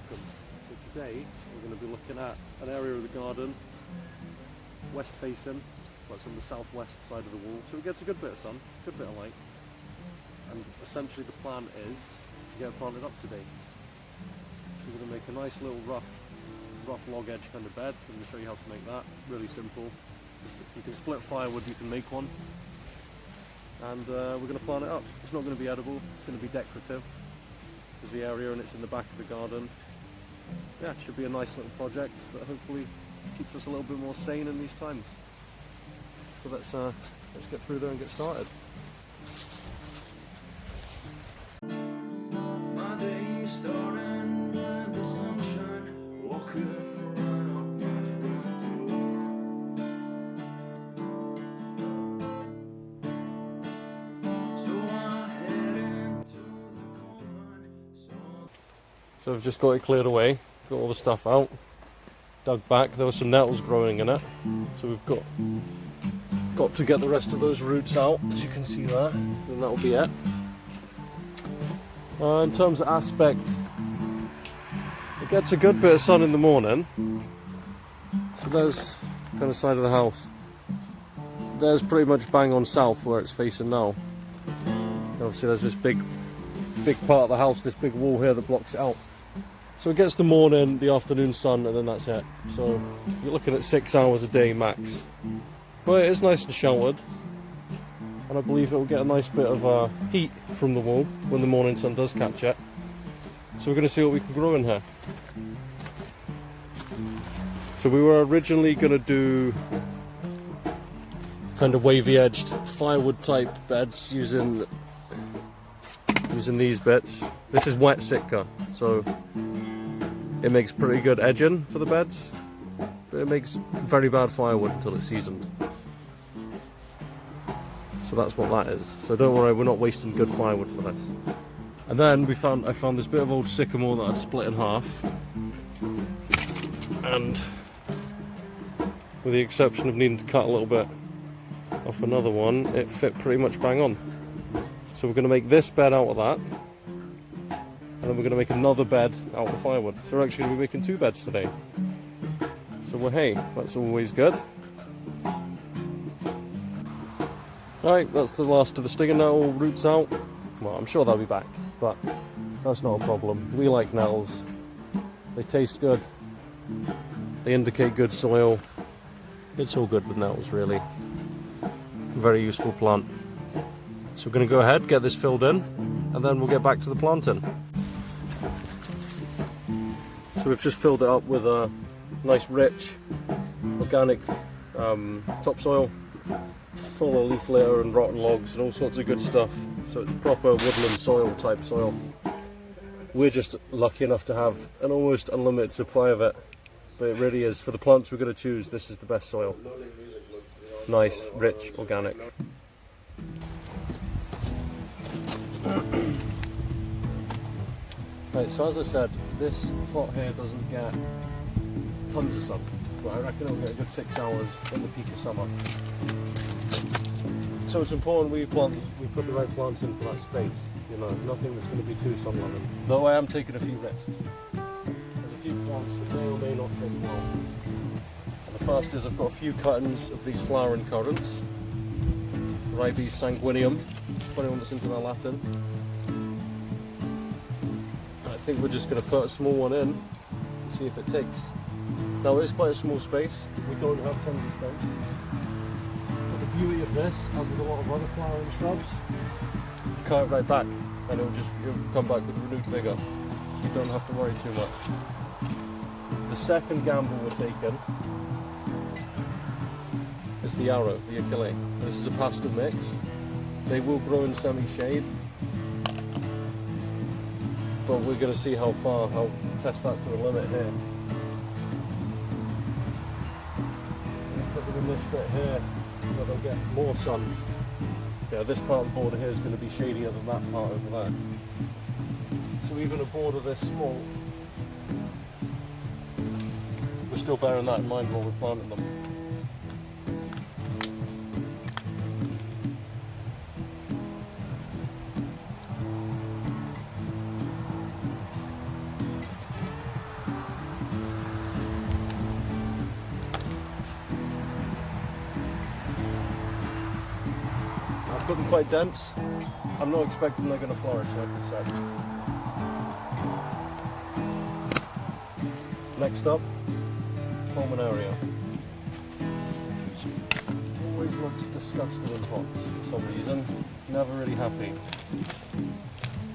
welcome. So today we're going to be looking at an area of the garden, west facing, but it's on the southwest side of the wall, so it gets a good bit of sun, good bit of light, and essentially the plan is to get it planted up today. So we're going to make a nice little rough log edge kind of bed. I'm going to show you how to make that, really simple. If you can split firewood, you can make one, and we're going to plant it up. It's not going to be edible, it's going to be decorative. There's the area and it's in the back of the garden. Yeah, it should be a nice little project that hopefully keeps us a little bit more sane in these times. So let's get through there and get started. My day starting with the sunshine, walking right up my front door. So I head into the coal mine. So I've just got it cleared away, got all the stuff out, dug back. There were some nettles growing in it, so we've got to get the rest of those roots out, as you can see there, and that'll be it. In terms of aspect, it gets a good bit of sun in the morning. So there's kind of side of the house. There's pretty much bang on south where it's facing now. And obviously there's this big part of the house, this big wall here that blocks it out. So it gets the morning, the afternoon sun, and then that's it. So you're looking at 6 hours a day max. But it is nice and sheltered, and I believe it will get a nice bit of heat from the wall when the morning sun does catch it. So we're going to see what we can grow in here. So we were originally going to do kind of wavy edged firewood type beds using these bits. This is wet Sitka, so it makes pretty good edging for the beds, but it makes very bad firewood until it's seasoned. So that's what that is. So don't worry, we're not wasting good firewood for this. And then I found this bit of old sycamore that I'd split in half, and with the exception of needing to cut a little bit off another one, it fit pretty much bang on. So we're going to make this bed out of that, and then we're going to make another bed out of firewood. So we're actually going to be making 2 beds today. So well, hey, that's always good. Right, that's the last of the stinger nettle roots out. Well, I'm sure they'll be back, but that's not a problem. We like nettles. They taste good. They indicate good soil. It's all good with nettles, really. Very useful plant. So we're going to go ahead, get this filled in, and then we'll get back to the planting. So we've just filled it up with a nice rich organic topsoil, full of leaf litter and rotten logs and all sorts of good stuff. So it's proper woodland soil type soil. We're just lucky enough to have an almost unlimited supply of it, but it really is, for the plants we're going to choose, this is the best soil. Nice, rich, organic. Right, so as I said, this plot here doesn't get tons of sun, but I reckon it'll get a good 6 hours in the peak of summer. So it's important we put the right plants in for that space, you know, nothing that's going to be too sun loving. Though I am taking a few risks. There's a few plants that may or may not take well. And the first is I've got a few cuttings of these flowering currants. Ribes sanguineum, for anyone that's into their Latin. I think we're just going to put a small one in and see if it takes. Now it is quite a small space, we don't have tons of space. But the beauty of this, as with a lot of other flowering shrubs, you cut it right back and it'll come back with renewed vigour. So you don't have to worry too much. The second gamble we're taking is the arrow, the Achille. This is a pastel mix. They will grow in semi-shade, but we're going to see how far, I'll test that to the limit here. Put them in this bit here, where they'll get more sun. Yeah, this part of the border here is going to be shadier than that part over there. So even a border this small, we're still bearing that in mind while we're planting them. looking quite dense. I'm not expecting they're going to flourish, like I said. Next up, common area. Always looks disgusting in pots for some reason. Never really happy.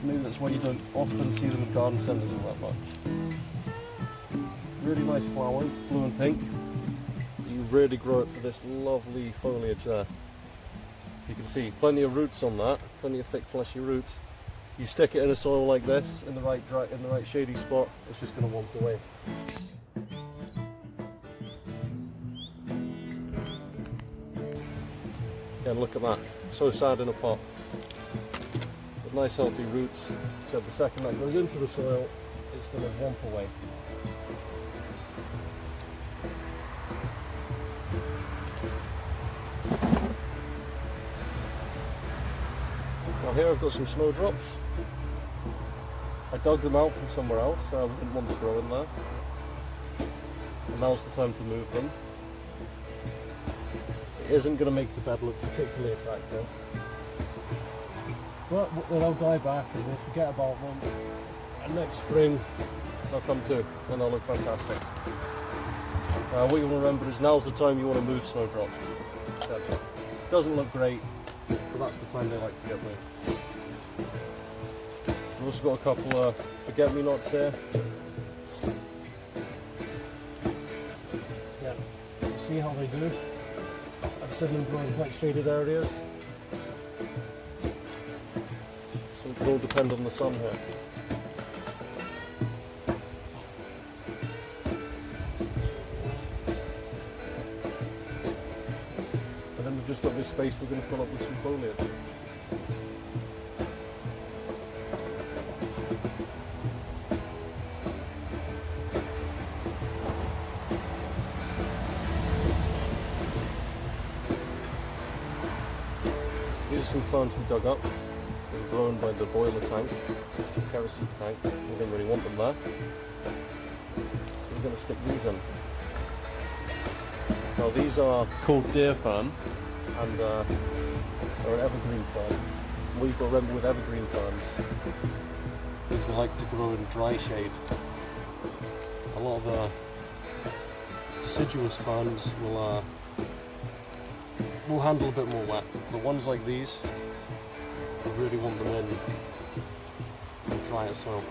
Maybe that's why you don't often see them in garden centres all that much. Really nice flowers, blue and pink. You really grow it for this lovely foliage there. You can see plenty of roots on that, plenty of thick fleshy roots. You stick it in a soil like this, in the right shady spot, it's just going to want away. Again, look at that, so sad in a pot. With nice healthy roots, except the second that goes into the soil, it's going to womp away. Now here I've got some snowdrops. I dug them out from somewhere else, so I didn't want to grow in there. And now's the time to move them. It isn't going to make the bed look particularly attractive. But they'll die back and we'll forget about them. And next spring they'll come too, and they'll look fantastic. What you want to remember is now's the time you want to move snowdrops. It doesn't look great, but that's the time they like to get moved. We've also got a couple of forget-me-nots here. Yeah, see how they do. I've seen them grow in quite shaded areas. So it will all depend on the sun here. And then we've just got this space we're going to fill up with some foliage. These are some ferns we dug up. They were grown by the boiler tank, the kerosene tank. We didn't really want them there. So we're going to stick these in. Now these are called deer fern, and they're an evergreen fern. What you've got to remember with evergreen ferns is they like to grow in dry shade. A lot of the deciduous ferns will handle a bit more wet, but ones like these, you really want them in drier soil.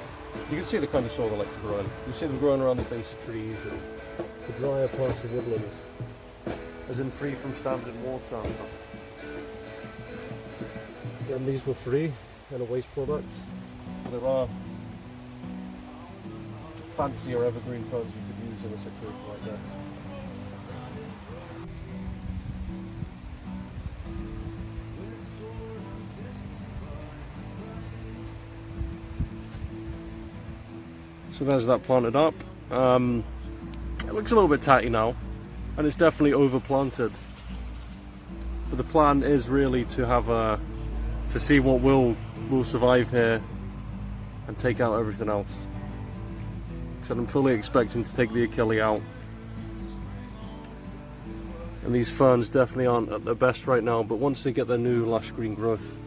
You can see the kind of soil they like to grow in. You see them growing around the base of trees and the drier parts of woodlands, as in free from standing water. Again, these were free in a waste product. There are fancier evergreen ferns you could use in a situation like this. So there's that planted up. It looks a little bit tatty now, and it's definitely overplanted. But the plan is really to have to see what will survive here and take out everything else. So I'm fully expecting to take the Achilles out. And these ferns definitely aren't at their best right now, but once they get their new lush green growth,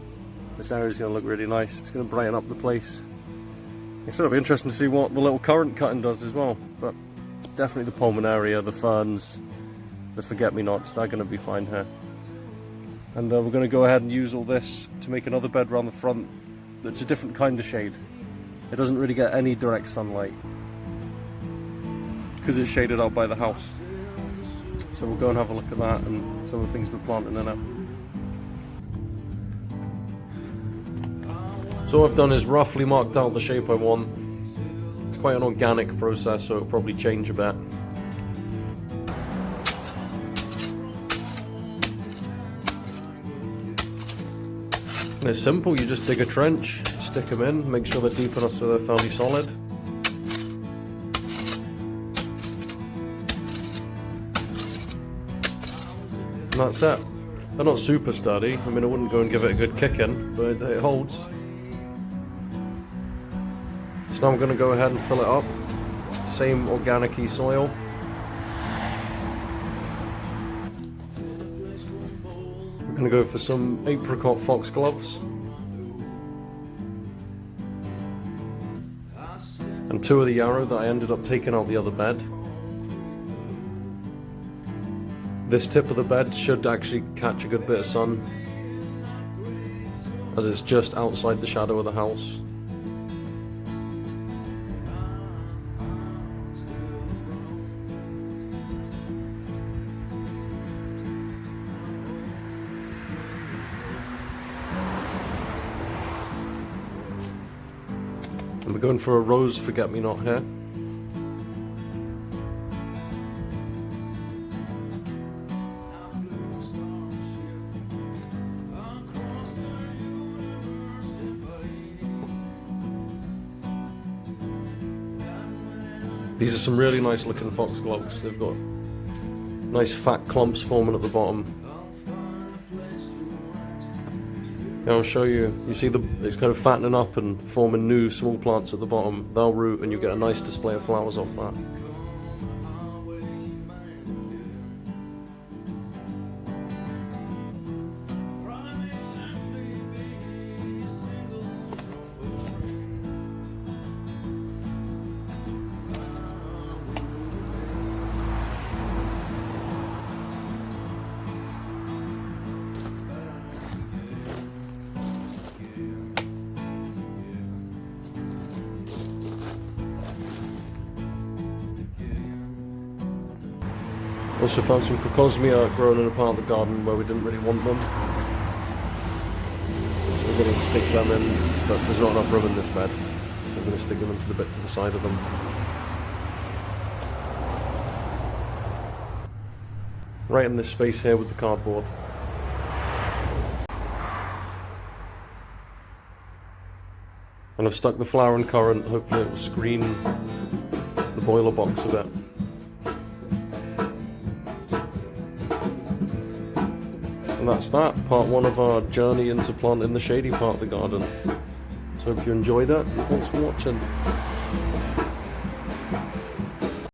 this area is going to look really nice. It's going to brighten up the place. It's going to be interesting to see what the little currant cutting does as well, but definitely the pulmonaria, the ferns, the forget-me-nots, they're going to be fine here. And we're going to go ahead and use all this to make another bed around the front that's a different kind of shade. It doesn't really get any direct sunlight because it's shaded out by the house. So we'll go and have a look at that and some of the things we're planting in it. So what I've done is roughly marked out the shape I want. It's quite an organic process, so it'll probably change a bit. And it's simple, you just dig a trench, stick them in, make sure they're deep enough so they're fairly solid. And that's it. They're not super sturdy, I mean I wouldn't go and give it a good kick in, but it holds. So now I'm going to go ahead and fill it up. Same organic-y soil. We're going Gonna go for some apricot foxgloves. And 2 of the yarrow that I ended up taking out the other bed. This tip of the bed should actually catch a good bit of sun, as it's just outside the shadow of the house. And we're going for a rose forget-me-not here. These are some really nice looking foxgloves. They've got nice fat clumps forming at the bottom. Yeah, I'll show you. You see it's kind of fattening up and forming new small plants at the bottom. They'll root and you get a nice display of flowers off that. Also found some crocosmia growing in a part of the garden where we didn't really want them. So we're going to stick them in, but there's not enough room in this bed. So we're going to stick them into the bit to the side of them. Right in this space here with the cardboard. And I've stuck the flower and currant, hopefully it will screen the boiler box a bit. And that's that, part 1 of our journey into planting the shady part of the garden. So hope you enjoyed it, and thanks for watching.